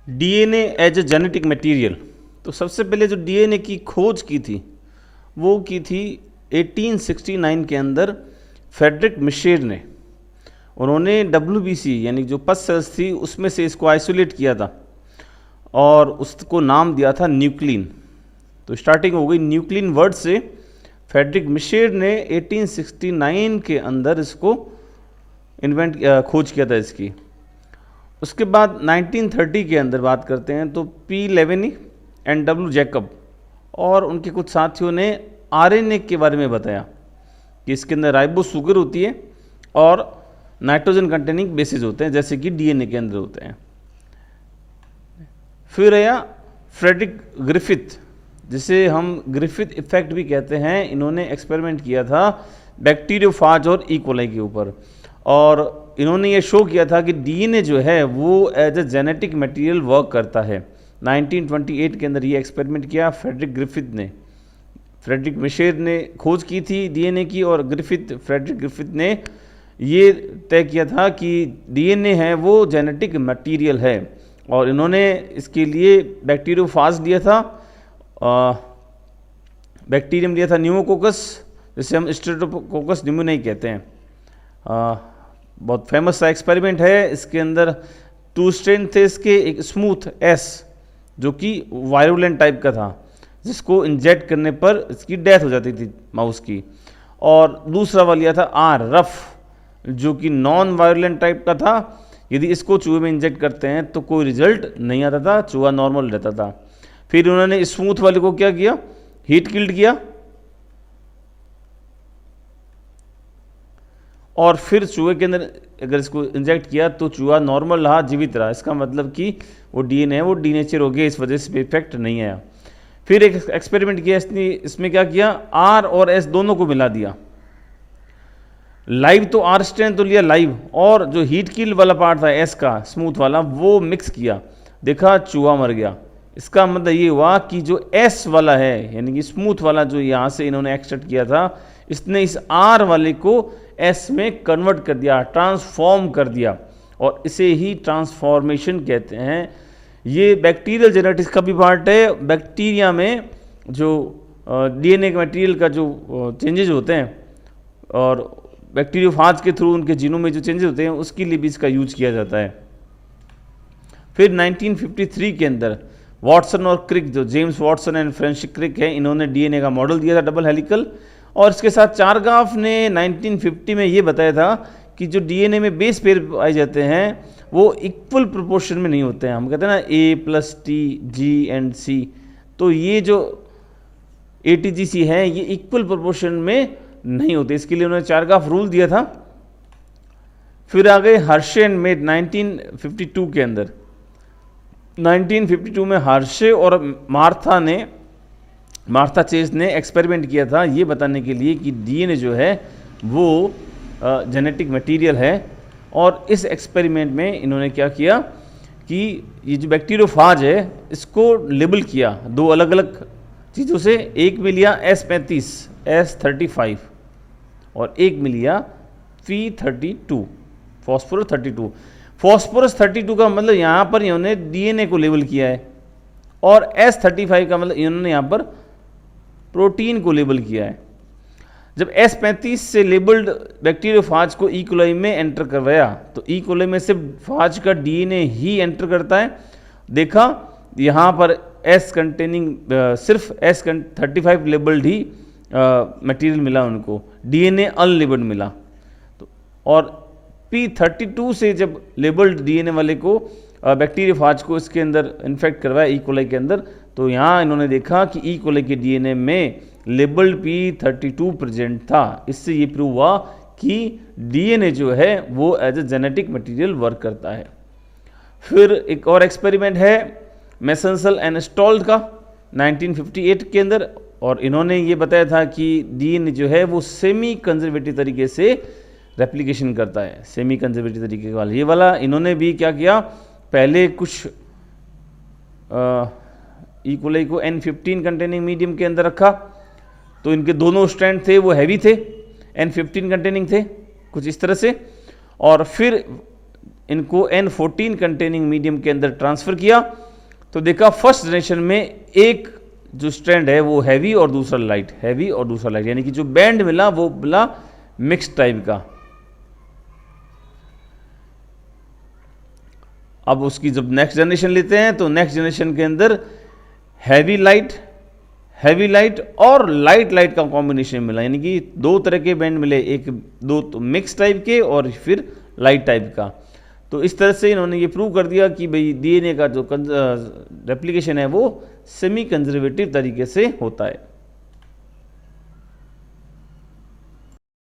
DNA as a genetic material. तो सबसे पहले जो डीएनए की खोज की थी वो की थी 1869 के अंदर फ्रेडरिक मिशेर ने। उन्होंने WBC यानी जो पस सेल्स थी उसमें से इसको आइसोलेट किया था और उसको नाम दिया था न्यूक्लिन। तो स्टार्टिंग हो गई न्यूक्लिन वर्ड से। फ्रेडरिक मिशेर ने 1869 के अंदर इसको खोज किया था इसकी। उसके बाद 1930 के अंदर बात करते हैं तो P. Leveni and W. Jacob और उनके कुछ साथियों ने RNA के बारे में बताया कि इसके अंदर राइबो शुगर होती है और नाइट्रोजन कंटेनिंग बेसिस होते हैं जैसे कि DNA के अंदर होते हैं। फिर आया फ्रेडरिक ग्रिफिथ, जिसे हम ग्रिफिथ इफेक्ट भी कहते हैं। इन्होंने एक्सपेरिमेंट किया था बैक्टीरियोफाज और इकोलाई के ऊपर और इन्होंने ये शो किया था कि DNA जो है वो as a genetic material work करता है। 1928 के अंदर ये एक्सपेरिमेंट किया फ्रेडरिक ग्रिफिथ ने। फ्रेडरिक मिशेर ने खोज की थी DNA की और फ्रेडरिक ग्रिफिथ ने ये तय किया था कि DNA है वो जेनेटिक मटेरियल है और इन्होंने इसके लिए बैक्टीरियोफाज लिया था, बैक्टीरियम लिया था न्यूमोकोकस, जिसे हम स्ट्रेप्टोकोकस न्यूमोनियाई कहते हैं। बहुत फेमस सा एक्सपेरिमेंट है। इसके अंदर 2 स्ट्रेन थे इसके, एक स्मूथ S जो कि वायरुलेंट टाइप का था जिसको इंजेक्ट करने पर इसकी डेथ हो जाती थी माउस की, और दूसरा वाला लिया था R रफ जो कि नॉन वायरुलेंट टाइप का था। यदि इसको चूहे में इंजेक्ट करते हैं तो कोई रिजल्ट नहीं आता था, चूहा नॉर्मल रहता था। फिर उन्होंने स्मूथ वाले को क्या किया, हीट किल्ड किया और फिर चूहे के अंदर अगर इसको इंजेक्ट किया तो चूहा नॉर्मल रहा, जीवित रहा। इसका मतलब कि वो DNA है वो डीनेचर हो गया, इस वजह से इफेक्ट नहीं आया। फिर एक एक्सपेरिमेंट किया इसमें क्या किया, R और S दोनों को मिला दिया। लाइव तो R स्ट्रेन तो लिया लाइव, और जो हीट किल वाला पार्ट था S का स्मूथ वाला वो मिक्स किया, देखा चूहा मर गया। इसका मतलब ये हुआ कि जो S वाला है यानी कि स्मूथ वाला जो यहाँ से इन्होंने एक्सट्रैक्ट किया था, इसने इस R वाले को S में कन्वर्ट कर दिया, ट्रांसफॉर्म कर दिया, और इसे ही ट्रांसफॉर्मेशन कहते हैं। ये बैक्टीरियल जेनेटिक्स का भी पार्ट है। बैक्टीरिया में जो DNA के मटेरियल का जो चेंजेज होते हैं और बैक्टीरियोफाज के थ्रू उनके जीनों में जो चेंजेस होते हैं उसके लिए भी इसका यूज किया जाता है। फिर 1953 के अंदर वॉटसन और क्रिक, जो जेम्स वॉटसन एंड फ्रेंच क्रिक है, इन्होंने DNA का मॉडल दिया था डबल हेलिकल, और इसके साथ चारगाफ ने 1950 में ये बताया था कि जो DNA में बेस पेयर पाए जाते हैं वो इक्वल प्रोपोर्शन में नहीं होते हैं। हम कहते हैं ना A + T G and C, तो ये जो ATGC है ये इक्वल प्रोपोर्शन में नहीं होते, इसके लिए उन्होंने चारगाफ रूल दिया था। फिर आ गए हर्शे एंड मेड 1952 के अंदर। 1952 में हर्शे और मार्था चेस ने एक्सपेरिमेंट किया था ये बताने के लिए कि DNA जो है वो जेनेटिक मटेरियल है। और इस एक्सपेरिमेंट में इन्होंने क्या किया कि ये जो बैक्टीरियोफाज है इसको लेबल किया 2 अलग अलग चीज़ों से। एक में लिया S35 S35 और एक में लिया P32 फॉस्फोरस 32। फॉस्फोरस 32 का मतलब यहाँ पर इन्होंने DNA को लेबल किया है, और S35 का मतलब इन्होंने यहाँ पर प्रोटीन को लेबल किया है। जब S35 से लेबल्ड बैक्टीरियोफाज को E. coli में एंटर करवाया तो E. coli में सिर्फ फाज का DNA ही एंटर करता है। देखा यहाँ पर सिर्फ S35 लेबल्ड ही मटेरियल मिला उनको, DNA अनलेबल्ड मिला। तो और P32 से जब लेबल्ड DNA वाले को बैक्टीरियोफाज को इसके अंदर इन्फेक्ट करवाया E. coli के अंदर, तो यहाँ इन्होंने देखा कि E. coli के DNA में लेबल्ड P32 प्रेजेंट था। इससे ये प्रूव हुआ कि DNA जो है वो as a genetic material work करता है। फिर एक और एक्सपेरिमेंट है मेसेंसल एंड स्टॉल्ट का 1958 के अंदर, और इन्होंने ये बताया था कि DNA जो है वो सेमी कंजर्वेटिव तरीके से रेप्लिकेशन करता है। सेमी कंजर्वेटिव तरीके वाला ये वाला इन्होंने भी क्या किया, पहले कुछ E. coli को N15 कंटेनिंग मीडियम के अंदर रखा, तो इनके दोनों स्ट्रैंड थे वो हैवी थे, N15 कंटेनिंग थे कुछ इस तरह से। और फिर इनको N14 कंटेनिंग मीडियम के अंदर ट्रांसफ़र किया तो देखा फर्स्ट जनरेशन में एक जो स्ट्रैंड है वो हैवी और दूसरा लाइट, हैवी और दूसरा लाइट, यानी कि जो बैंड मिला वो मिला मिक्स टाइप का। अब उसकी जब नेक्स्ट जनरेशन लेते हैं तो नेक्स्ट जनरेशन के अंदर हैवी लाइट और लाइट का कॉम्बिनेशन मिला, यानी कि दो तरह के बैंड मिले, एक दो तो मिक्स टाइप के और फिर लाइट टाइप का। तो इस तरह से इन्होंने ये प्रूव कर दिया कि भाई डीएनए का जो रेप्लिकेशन है वो सेमी कंजर्वेटिव तरीके से होता है।